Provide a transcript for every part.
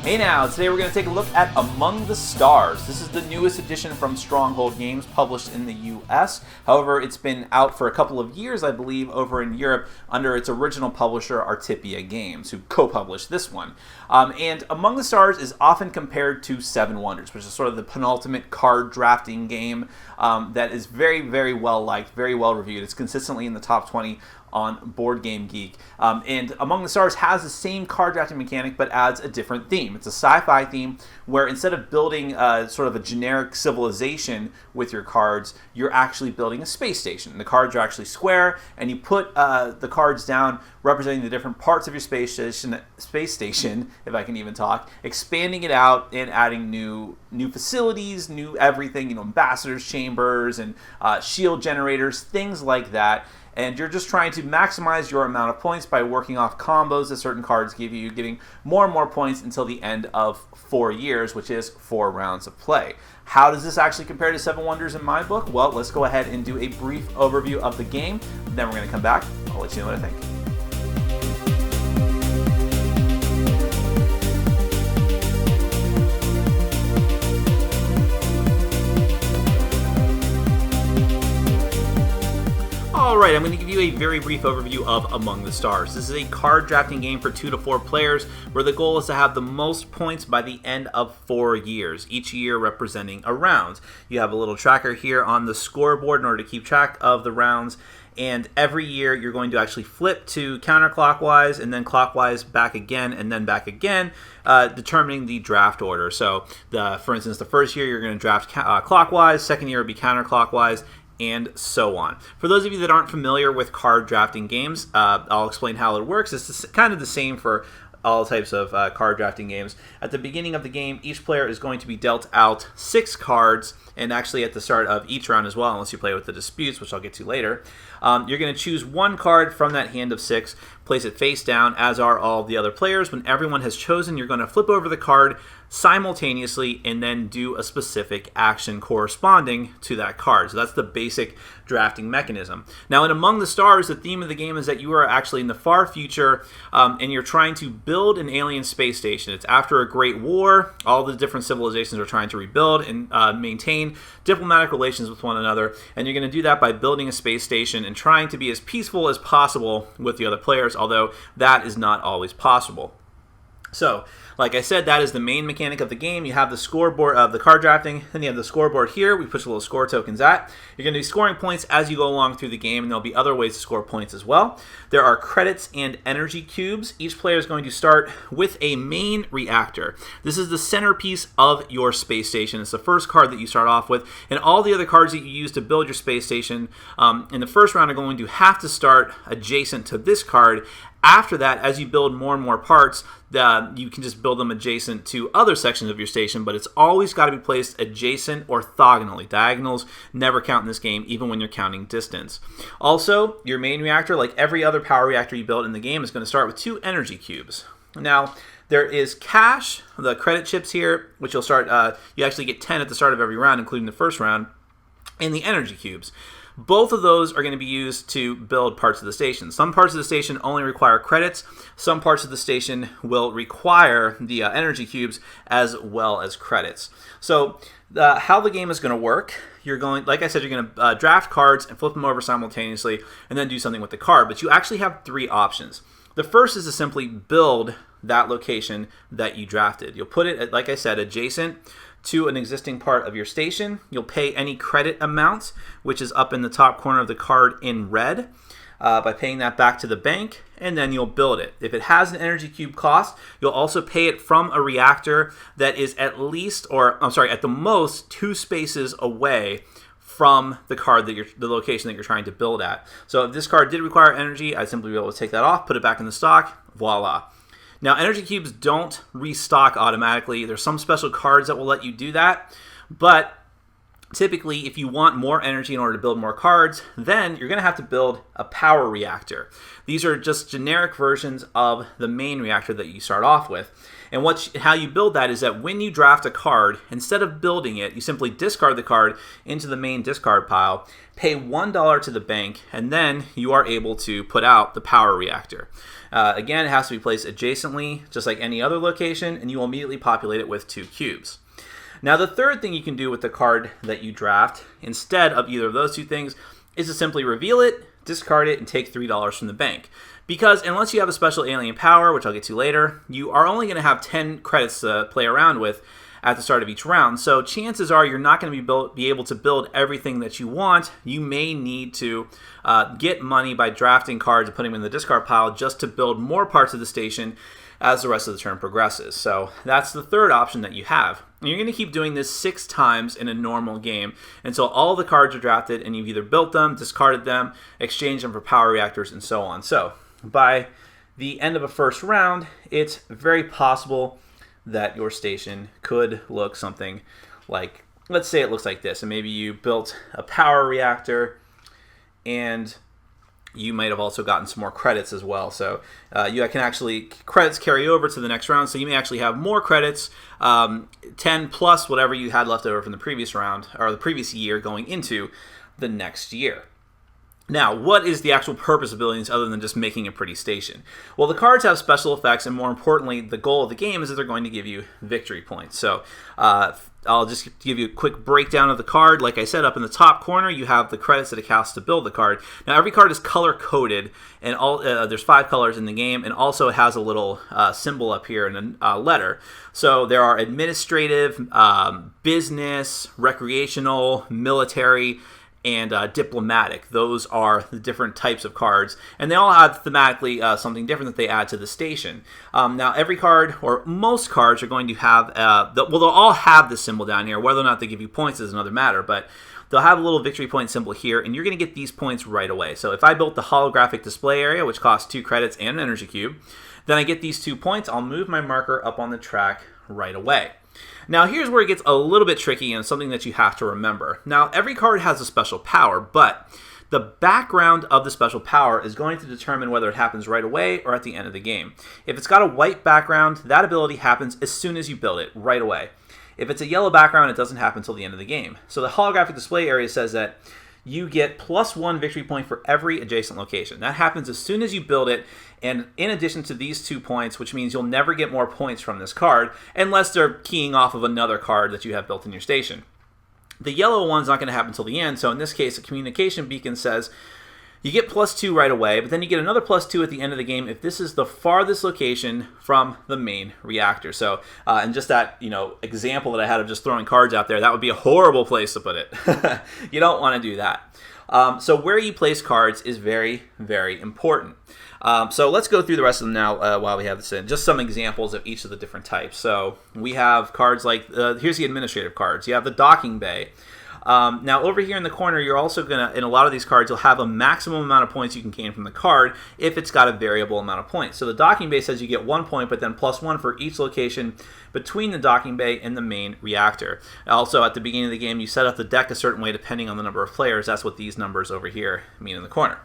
Hey now, today we're going to take a look at Among the Stars. This is the newest edition from Stronghold Games, published in the US. However, it's been out for a couple of years, I believe, over in Europe under its original publisher, Artipia Games, who co-published this one. And Among the Stars is often compared to Seven Wonders, which is sort of the penultimate card drafting game that is very, very well liked, very well reviewed. It's consistently in the top 20 on Board Game Geek. And Among the Stars has the same card drafting mechanic, but adds a different theme. It's a sci-fi theme where instead of building sort of a generic civilization with your cards, you're actually building a space station. The cards are actually square, and you put the cards down representing the different parts of your space station, if I can even talk, expanding it out and adding new facilities, new everything, ambassadors chambers and shield generators, things like that. And you're just trying to maximize your amount of points by working off combos that certain cards give you, getting more and more points until the end of 4 years, which is 4 rounds of play. How does this actually compare to Seven Wonders in my book? Well, let's go ahead and do a brief overview of the game. Then we're going to come back. I'll let you know what I think. Alright, I'm going to give you a very brief overview of Among the Stars. This is a card drafting game for 2 to 4 players where the goal is to have the most points by the end of 4 years, each year representing a round. You have a little tracker here on the scoreboard in order to keep track of the rounds, and every year you're going to actually flip to counterclockwise and then clockwise back again and then back again, determining the draft order. So, for instance, the first year you're going to draft clockwise, second year will be counterclockwise, and so on. For those of you that aren't familiar with card drafting games, I'll explain how it works. It's kind of the same for all types of card drafting games. At the beginning of the game, each player is going to be dealt out 6 cards, and actually at the start of each round as well, unless you play with the disputes, which I'll get to later. You're going to choose 1 card from that hand of 6, place it face down, as are all the other players. When everyone has chosen, you're going to flip over the card simultaneously and then do a specific action corresponding to that card. So that's the basic drafting mechanism. Now, in Among the Stars, the theme of the game is that you are actually in the far future and you're trying to build an alien space station. It's after a great war. All the different civilizations are trying to rebuild and maintain diplomatic relations with one another, and you're going to do that by building a space station and trying to be as peaceful as possible with the other players, although that is not always possible. So, like I said, that is the main mechanic of the game. You have the scoreboard of the card drafting, and you have the scoreboard here. We push a little score tokens at. You're going to be scoring points as you go along through the game, and there'll be other ways to score points as well. There are credits and energy cubes. Each player is going to start with a main reactor. This is the centerpiece of your space station. It's the first card that you start off with, and all the other cards that you use to build your space station in the first round are going to have to start adjacent to this card. After that, as you build more and more parts, you can just build them adjacent to other sections of your station, but it's always got to be placed adjacent orthogonally. Diagonals never count in this game, even when you're counting distance. Also, your main reactor, like every other power reactor you build in the game, is going to start with 2 energy cubes. Now, there is cash, the credit chips here, which you'll start, you actually get 10 at the start of every round, including the first round, and the energy cubes. Both of those are going to be used to build parts of the station. Some parts of the station only require credits. Some parts of the station will require the energy cubes as well as credits. So how the game is going to work, like I said, you're going to draft cards and flip them over simultaneously and then do something with the card. But you actually have 3 options. The first is to simply build that location that you drafted. You'll put it, like I said, adjacent to an existing part of your station. You'll pay any credit amount, which is up in the top corner of the card in red, by paying that back to the bank, and then you'll build it. If it has an energy cube cost, you'll also pay it from a reactor that is at the most 2 spaces away from the card the location that you're trying to build at. So if this card did require energy, I'd simply be able to take that off, put it back in the stock, voila. Now, energy cubes don't restock automatically. There's some special cards that will let you do that, but Typically, if you want more energy in order to build more cards, then you're going to have to build a power reactor. These are just generic versions of the main reactor that you start off with. And how you build that is that when you draft a card, instead of building it, you simply discard the card into the main discard pile, pay $1 to the bank, and then you are able to put out the power reactor. Again, it has to be placed adjacently, just like any other location, and you will immediately populate it with 2 cubes. Now, the third thing you can do with the card that you draft, instead of either of those 2 things, is to simply reveal it, discard it, and take $3 from the bank. Because unless you have a special alien power, which I'll get to later, you are only going to have 10 credits to play around with at the start of each round. So chances are you're not going to be able to build everything that you want. You may need to get money by drafting cards and putting them in the discard pile just to build more parts of the station as the rest of the turn progresses. So that's the third option that you have. And you're going to keep doing this 6 times in a normal game until all the cards are drafted and you've either built them, discarded them, exchanged them for power reactors, and so on. So by the end of a first round, it's very possible that your station could look something like, let's say it looks like this, and maybe you built a power reactor and you might have also gotten some more credits as well. So you can actually, credits carry over to the next round, so you may actually have more credits, 10 plus whatever you had left over from the previous round, or the previous year going into the next year. Now, what is the actual purpose of building these other than just making a pretty station? Well, the cards have special effects, and more importantly, the goal of the game is that they're going to give you victory points. So I'll just give you a quick breakdown of the card. Like I said, up in the top corner, you have the credits that it costs to build the card. Now, every card is color-coded, and there's 5 colors in the game, and also it has a little symbol up here and a letter. So there are administrative, business, recreational, military, and diplomatic. Those are the different types of cards, and they all have thematically something different that they add to the station. Now, every card, or most cards, are going to have, they'll all have this symbol down here. Whether or not they give you points is another matter, but they'll have a little victory point symbol here, and you're going to get these points right away. So if I built the holographic display area, which costs 2 credits and an energy cube, then I get these 2 points. I'll move my marker up on the track right away. Now, here's where it gets a little bit tricky and something that you have to remember. Now, every card has a special power, but the background of the special power is going to determine whether it happens right away or at the end of the game. If it's got a white background, that ability happens as soon as you build it, right away. If it's a yellow background, it doesn't happen until the end of the game. So the holographic display area says that you get +1 victory point for every adjacent location. That happens as soon as you build it, and in addition to these 2 points, which means you'll never get more points from this card unless they're keying off of another card that you have built in your station. The yellow one's not going to happen until the end, so in this case, a communication beacon says you get +2 right away, but then you get another +2 at the end of the game if this is the farthest location from the main reactor. So, and just that, example that I had of just throwing cards out there, that would be a horrible place to put it. You don't want to do that. So where you place cards is very, very important. So let's go through the rest of them now while we have this in. Just some examples of each of the different types. So we have cards like, here's the administrative cards. You have the docking bay. Now over here in the corner, you're also going to, in a lot of these cards, you'll have a maximum amount of points you can gain from the card if it's got a variable amount of points. So the docking bay says you get 1 point, but then +1 for each location between the docking bay and the main reactor. Also, at the beginning of the game, you set up the deck a certain way depending on the number of players. That's what these numbers over here mean in the corner.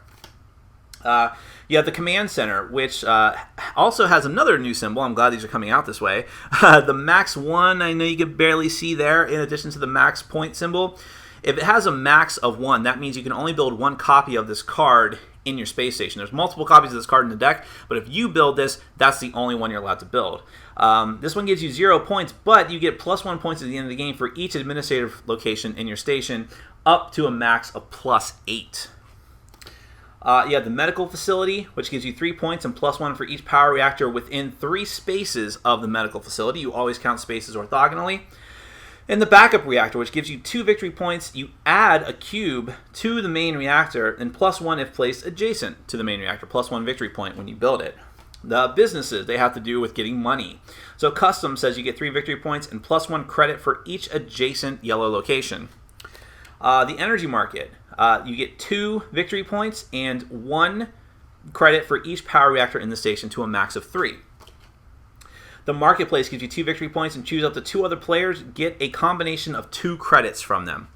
You have the command center, which also has another new symbol. I'm glad these are coming out this way. The max 1, I know you can barely see there, in addition to the max point symbol. If it has a max of 1, that means you can only build 1 copy of this card in your space station. There's multiple copies of this card in the deck, but if you build this, that's the only one you're allowed to build. This one gives you 0 points, but you get +1 points at the end of the game for each administrative location in your station, up to a max of +8. You have the medical facility, which gives you 3 points and +1 for each power reactor within 3 spaces of the medical facility. You always count spaces orthogonally. And the backup reactor, which gives you 2 victory points. You add a cube to the main reactor, and +1 if placed adjacent to the main reactor, +1 victory point when you build it. The businesses, they have to do with getting money. So custom says you get 3 victory points and +1 credit for each adjacent yellow location. The energy market, you get 2 victory points and 1 credit for each power reactor in the station to a max of 3. The marketplace gives you 2 victory points, and choose up to 2 other players, get a combination of 2 credits from them.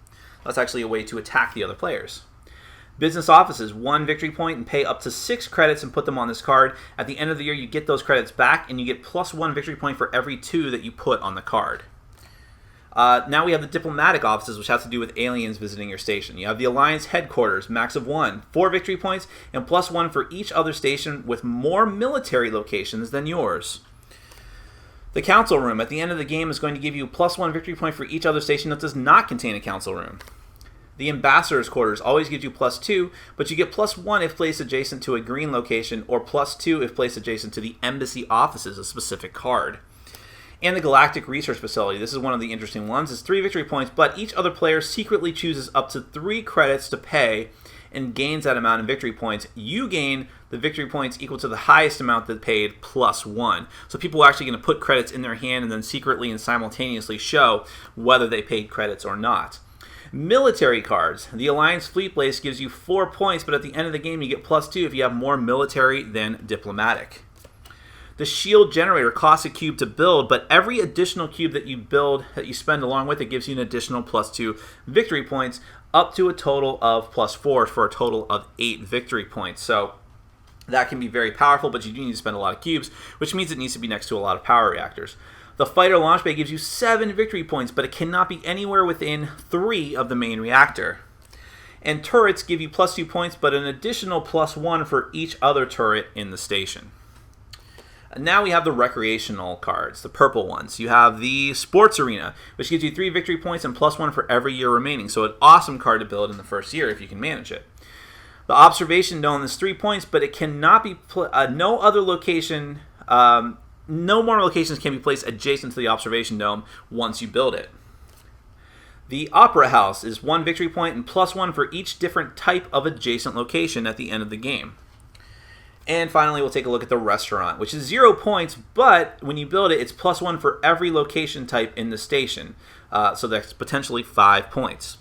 That's actually a way to attack the other players. Business offices, 1 victory point and pay up to 6 credits and put them on this card. At the end of the year, you get those credits back, and you get +1 victory point for every 2 that you put on the card. Now we have the diplomatic offices, which has to do with aliens visiting your station. You have the Alliance headquarters, max of 1, 4 victory points, and +1 for each other station with more military locations than yours. The council room at the end of the game is going to give you +1 victory point for each other station that does not contain a council room. The ambassador's quarters always gives you +2, but you get +1 if placed adjacent to a green location, or +2 if placed adjacent to the embassy offices, a specific card. And the Galactic Research Facility, this is one of the interesting ones, is 3 victory points, but each other player secretly chooses up to 3 credits to pay and gains that amount in victory points. You gain the victory points equal to the highest amount that paid +1. So people are actually going to put credits in their hand and then secretly and simultaneously show whether they paid credits or not. Military cards. The Alliance Fleet Base gives you 4 points, but at the end of the game you get +2 if you have more military than diplomatic. The shield generator costs a cube to build, but every additional cube that you build, that you spend along with it, gives you an additional +2 victory points, up to a total of +4 for a total of 8 victory points. So that can be very powerful, but you do need to spend a lot of cubes, which means it needs to be next to a lot of power reactors. The fighter launch bay gives you 7 victory points, but it cannot be anywhere within 3 of the main reactor. And turrets give you +2 points, but an additional +1 for each other turret in the station. Now we have the recreational cards, the purple ones. You have the sports arena, which gives you 3 victory points and +1 for every year remaining. So an awesome card to build in the first year if you can manage it. The observation dome is 3 points, but it cannot be no other location. No more locations can be placed adjacent to the observation dome once you build it. The opera house is 1 victory point and +1 for each different type of adjacent location at the end of the game. And finally, we'll take a look at the restaurant, which is 0 points, but when you build it, it's +1 for every location type in the station. So that's potentially 5 points.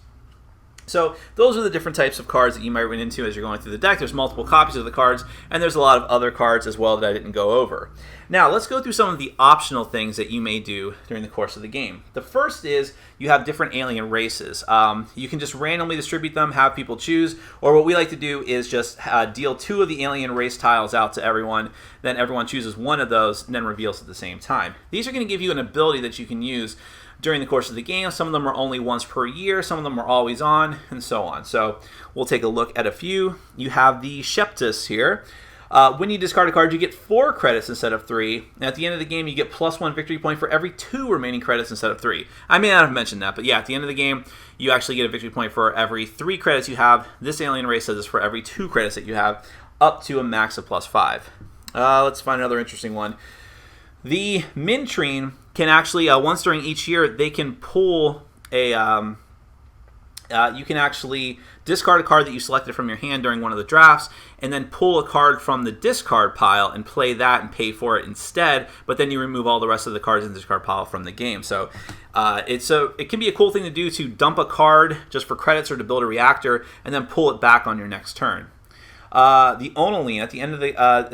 So those are the different types of cards that you might run into as you're going through the deck. There's multiple copies of the cards, and there's a lot of other cards as well that I didn't go over. Now, let's go through some of the optional things that you may do during the course of the game. The first is you have different alien races. You can just randomly distribute them, have people choose, or what we like to do is just deal 2 of the alien race tiles out to everyone, then everyone chooses 1 of those, and then reveals at the same time. These are going to give you an ability that you can use during the course of the game. Some of them are only once per year, some of them are always on, and so on. So we'll take a look at a few. You have the Sheptus here. When you discard a card, you get 4 credits instead of 3. And at the end of the game, you get +1 victory point for every 2 remaining credits instead of 3. I may not have mentioned that, but yeah, at the end of the game, you actually get a victory point for every 3 credits you have. This alien race says it's for every 2 credits that you have, up to a max of +5. Let's find another interesting one. The Mintrine can actually, once during each year, they can pull a, you can actually discard a card that you selected from your hand during one of the drafts, and then pull a card from the discard pile and play that and pay for it instead, but then you remove all the rest of the cards in the discard pile from the game. So it can be a cool thing to do, to dump a card just for credits or to build a reactor, and then pull it back on your next turn. The Onoline, at the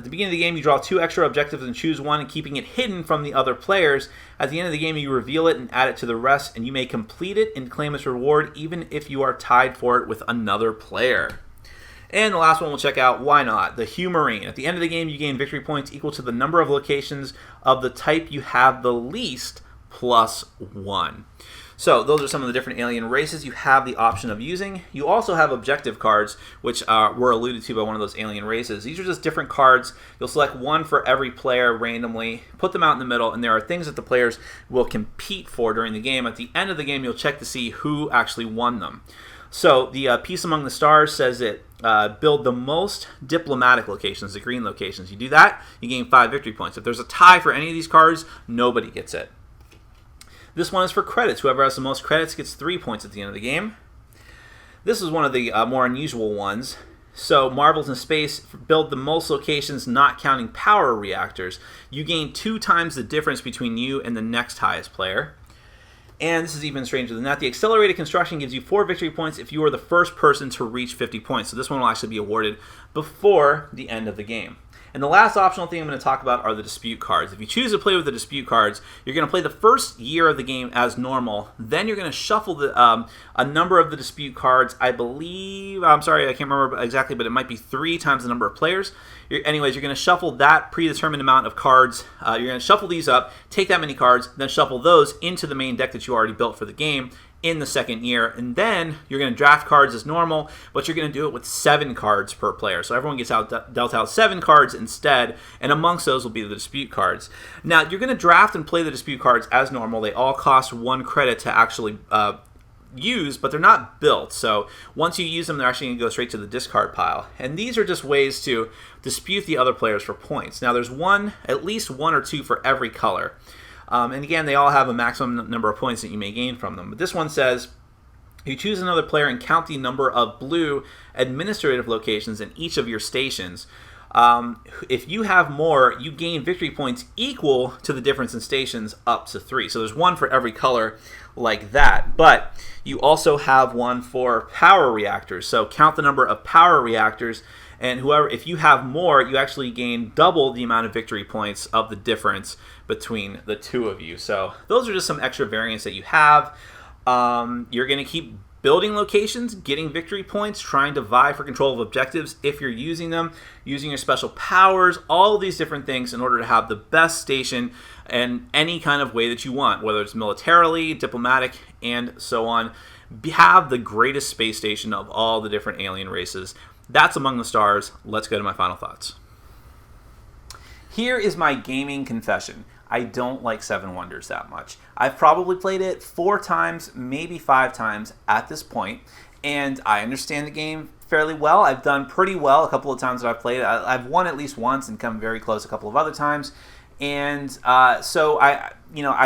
beginning of the game, you draw 2 extra objectives and choose one, and keeping it hidden from the other players. At the end of the game, you reveal it and add it to the rest, and you may complete it and claim its reward even if you are tied for it with another player. And the last one we'll check out, why not? The Humorine. At the end of the game, you gain victory points equal to the number of locations of the type you have the least +1. So those are some of the different alien races you have the option of using. You also have objective cards, which were alluded to by one of those alien races. These are just different cards. You'll select 1 for every player randomly, put them out in the middle, and there are things that the players will compete for during the game. At the end of the game, you'll check to see who actually won them. So the Peace Among the Stars says it build the most diplomatic locations, the green locations. You do that, you gain 5 victory points. If there's a tie for any of these cards, nobody gets it. This one is for credits. Whoever has the most credits gets 3 points at the end of the game. This is one of the more unusual ones. So Marvels in Space build the most locations not counting power reactors. You gain 2 times the difference between you and the next highest player. And this is even stranger than that. The accelerated construction gives you 4 victory points if you are the first person to reach 50 points. So this one will actually be awarded before the end of the game. And the last optional thing I'm going to talk about are the dispute cards. If you choose to play with the dispute cards, you're going to play the first year of the game as normal. Then you're going to shuffle a number of the dispute cards. I believe, I'm sorry, I can't remember exactly, but it might be 3 times the number of players. Anyways, you're going to shuffle that predetermined amount of cards. You're going to shuffle these up, take that many cards, then shuffle those into the main deck that you already built for the game in the second year. And then you're going to draft cards as normal, but you're going to do it with 7 cards per player. So everyone gets dealt out 7 cards instead, and amongst those will be the dispute cards. Now, you're going to draft and play the dispute cards as normal. They all cost 1 credit to actually use, but they're not built. So once you use them, they're actually going to go straight to the discard pile. And these are just ways to dispute the other players for points. Now, there's at least 1 or 2 for every color. And again, they all have a maximum number of points that you may gain from them. But this one says, you choose another player and count the number of blue administrative locations in each of your stations. If you have more, you gain victory points equal to the difference in stations up to 3. So there's 1 for every color like that. But you also have 1 for power reactors. So count the number of power reactors, and if you have more, you actually gain double the amount of victory points of the difference between the 2 of you. So those are just some extra variants that you have. You're going to keep building locations, getting victory points, trying to vie for control of objectives if you're using them, using your special powers, all of these different things in order to have the best station in any kind of way that you want, whether it's militarily, diplomatic, and so on. Have the greatest space station of all the different alien races. That's Among the Stars. Let's go to my final thoughts. Here is my gaming confession. I don't like Seven Wonders that much. I've probably played it 4 times, maybe 5 times at this point, and I understand the game fairly well. I've done pretty well a couple of times that I've played it. I've won at least once and come very close a couple of other times. And so I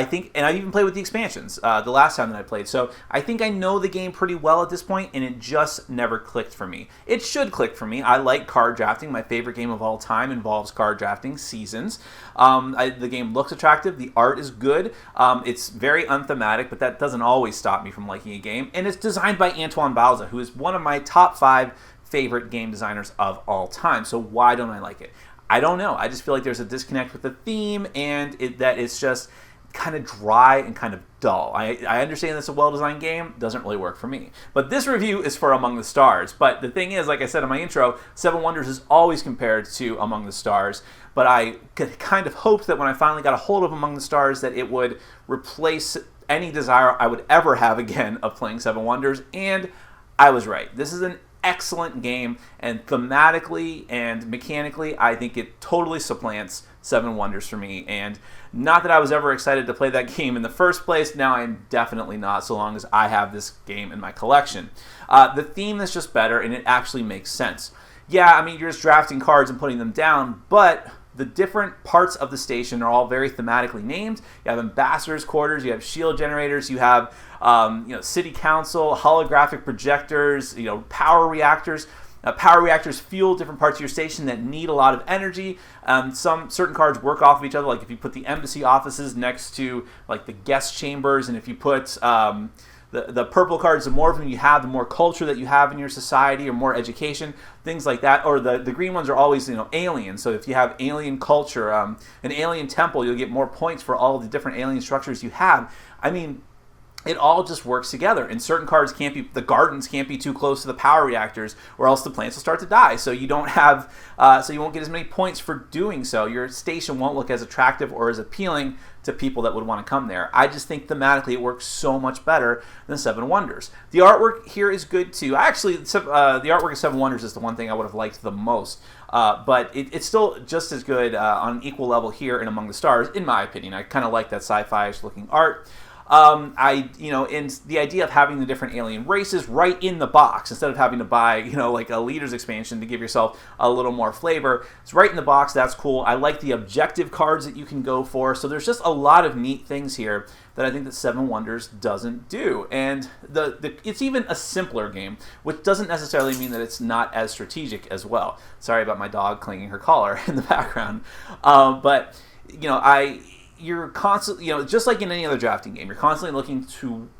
think, and I even played with the expansions the last time that I played. So I think I know the game pretty well at this point, and it just never clicked for me. It should click for me. I like card drafting. My favorite game of all time involves card drafting, Seasons. The game looks attractive. The art is good. It's very unthematic, but that doesn't always stop me from liking a game. And it's designed by Antoine Bauza, who is one of my top 5 favorite game designers of all time. So why don't I like it? I don't know. I just feel like there's a disconnect with the theme, and that it's just kind of dry and kind of dull. I understand it's a well-designed game. Doesn't really work for me. But this review is for Among the Stars. But the thing is, like I said in my intro, Seven Wonders is always compared to Among the Stars. But I kind of hoped that when I finally got a hold of Among the Stars that it would replace any desire I would ever have again of playing Seven Wonders. And I was right. This is an excellent game, and thematically and mechanically, I think it totally supplants Seven Wonders for me. And not that I was ever excited to play that game in the first place. Now I'm definitely not, so long as I have this game in my collection. The theme is just better, and it actually makes sense. Yeah, I mean, you're just drafting cards and putting them down, but the different parts of the station are all very thematically named. You have ambassadors' quarters, you have shield generators, you have city council, holographic projectors, power reactors. Power reactors fuel different parts of your station that need a lot of energy. Certain cards work off of each other, like if you put the embassy offices next to like the guest chambers, and if you put the purple cards, the more of them you have, the more culture that you have in your society, or more education, things like that. Or the green ones are always alien. So if you have alien culture, an alien temple, you'll get more points for all of the different alien structures you have. I mean, it all just works together. And certain cards the gardens can't be too close to the power reactors, or else the plants will start to die. So you don't have, so you won't get as many points for doing so. Your station won't look as attractive or as appealing to people that would want to come there. I just think thematically it works so much better than Seven Wonders. The artwork here is good too. Actually, the artwork of Seven Wonders is the one thing I would have liked the most. But it's still just as good on an equal level here in Among the Stars, in my opinion. I kind of like that sci-fi-ish looking art. And the idea of having the different alien races right in the box, instead of having to buy, like a leader's expansion to give yourself a little more flavor. It's right in the box. That's cool. I like the objective cards that you can go for. So there's just a lot of neat things here that I think that Seven Wonders doesn't do. And it's even a simpler game, which doesn't necessarily mean that it's not as strategic as well. Sorry about my dog clanging her collar in the background. You're constantly, just like in any other drafting game, you're constantly looking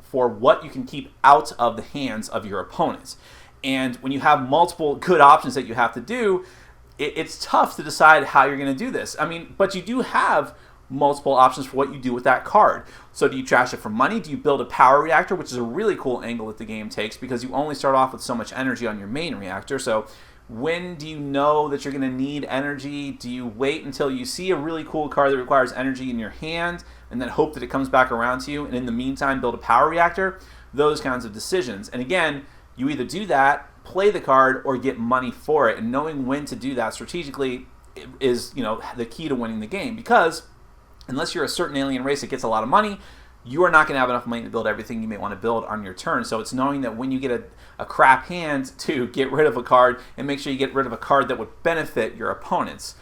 for what you can keep out of the hands of your opponents. And when you have multiple good options that you have to do, it's tough to decide how you're going to do this. I mean, but you do have multiple options for what you do with that card. So do you trash it for money? Do you build a power reactor, which is a really cool angle that the game takes because you only start off with so much energy on your main reactor. So when do you know that you're going to need energy? Do you wait until you see a really cool card that requires energy in your hand and then hope that it comes back around to you, and in the meantime build a power reactor? Those kinds of decisions. And again, you either do that, play the card, or get money for it. And knowing when to do that strategically is, the key to winning the game, because unless you're a certain alien race that gets a lot of money, you are not going to have enough money to build everything you may want to build on your turn. So it's knowing that when you get a crap hand, to get rid of a card and make sure you get rid of a card that would benefit your opponents.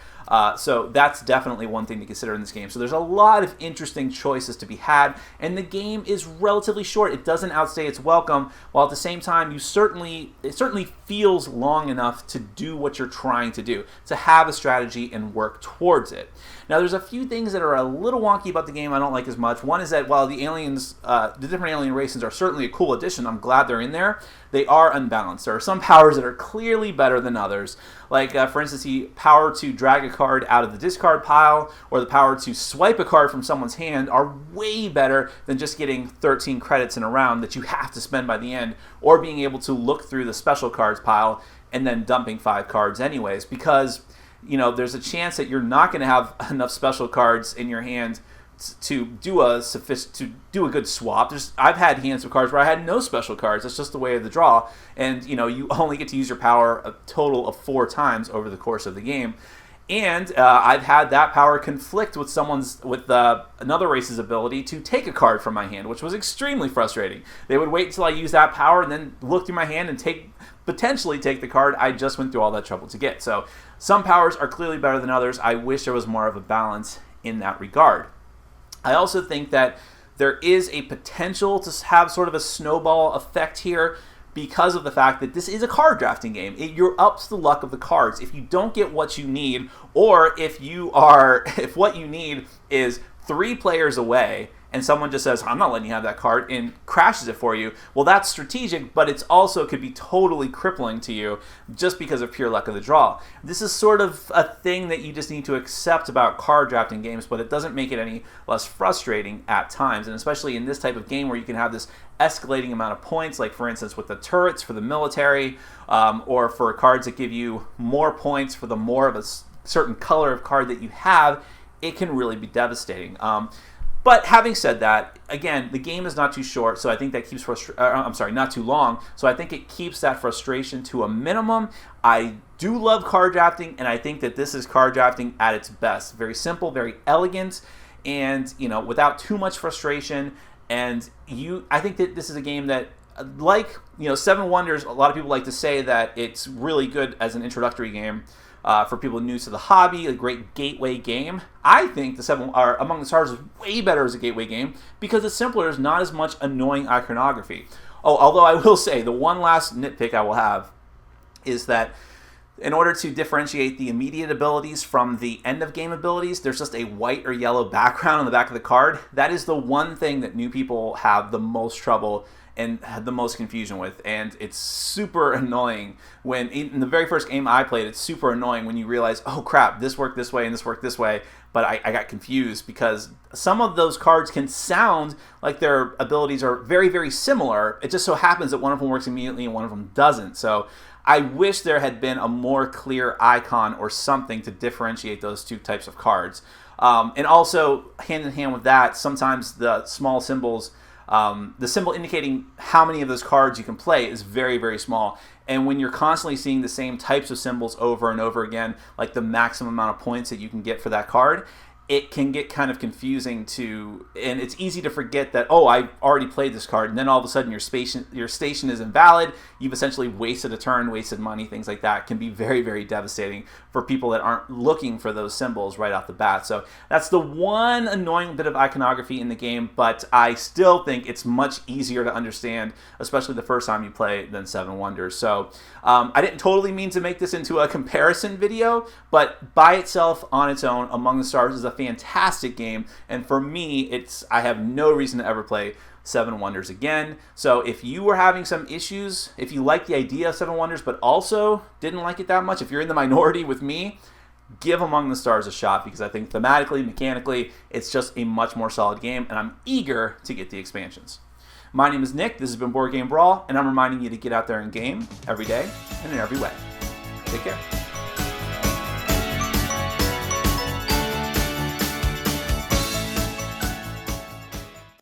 So that's definitely one thing to consider in this game. So there's a lot of interesting choices to be had, and the game is relatively short. It doesn't outstay its welcome, while at the same time it certainly feels long enough to do what you're trying to do, to have a strategy and work towards it. Now there's a few things that are a little wonky about the game I don't like as much. One is that while the aliens, the different alien races are certainly a cool addition, I'm glad they're in there, they are unbalanced. There are some powers that are clearly better than others. Like, for instance, the power to drag a card out of the discard pile or the power to swipe a card from someone's hand are way better than just getting 13 credits in a round that you have to spend by the end, or being able to look through the special cards pile and then dumping 5 cards anyways, because there's a chance that you're not going to have enough special cards in your hand to do a good swap. I've had hands of cards where I had no special cards. That's just the way of the draw, and you only get to use your power a total of 4 times over the course of the game. And I've had that power conflict with another race's ability to take a card from my hand, which was extremely frustrating. They would wait until I use that power and then look through my hand and potentially take the card I just went through all that trouble to get. So some powers are clearly better than others. I wish there was more of a balance in that regard. I also think that there is a potential to have sort of a snowball effect here because of the fact that this is a card drafting game. You're up to the luck of the cards. If you don't get what you need, or if what you need is 3 players away and someone just says, I'm not letting you have that card, and crashes it for you, well, that's strategic, but it could be totally crippling to you just because of pure luck of the draw. This is sort of a thing that you just need to accept about card drafting games, but it doesn't make it any less frustrating at times, and especially in this type of game where you can have this escalating amount of points, like for instance with the turrets for the military, or for cards that give you more points for the more of a certain color of card that you have, it can really be devastating. But having said that, again, the game is not too short, so I think that keeps not too long, so I think it keeps that frustration to a minimum. I do love card drafting, and I think that this is card drafting at its best. Very simple, very elegant, and without too much frustration. And I think that this is a game that, like Seven Wonders, a lot of people like to say that it's really good as an introductory game. For people new to the hobby, a great gateway game. I think Among the Stars is way better as a gateway game because it's simpler. There's not as much annoying iconography. Oh, although I will say the one last nitpick I will have is that in order to differentiate the immediate abilities from the end of game abilities, there's just a white or yellow background on the back of the card. That is the one thing that new people have the most trouble and had the most confusion with, and it's super annoying when in the very first game I played. It's super annoying when you realize, oh crap, this worked this way and this worked this way, but I got confused because some of those cards can sound like their abilities are very, very similar. It just so happens that one of them works immediately and one of them doesn't. So I wish there had been a more clear icon or something to differentiate those two types of cards. And also, hand in hand with that, sometimes the small symbols, the symbol indicating how many of those cards you can play is very, very small. And when you're constantly seeing the same types of symbols over and over again, like the maximum amount of points that you can get for that card, it can get kind of confusing and it's easy to forget that, oh, I already played this card, and then all of a sudden your station is invalid. You've essentially wasted a turn, wasted money, things like that. Can be very, very devastating for people that aren't looking for those symbols right off the bat. So that's the one annoying bit of iconography in the game, but I still think it's much easier to understand, especially the first time you play, than Seven Wonders. So I didn't totally mean to make this into a comparison video, but by itself, on its own, Among the Stars is a fantastic game, and for me, I have no reason to ever play Seven Wonders again. So if you were having some issues, if you like the idea of Seven Wonders but also didn't like it that much, if you're in the minority with me, give Among the Stars a shot, because I think thematically, mechanically, it's just a much more solid game, and I'm eager to get the expansions. My name is Nick, this has been Board Game Brawl, and I'm reminding you to get out there and game every day and in every way. Take care.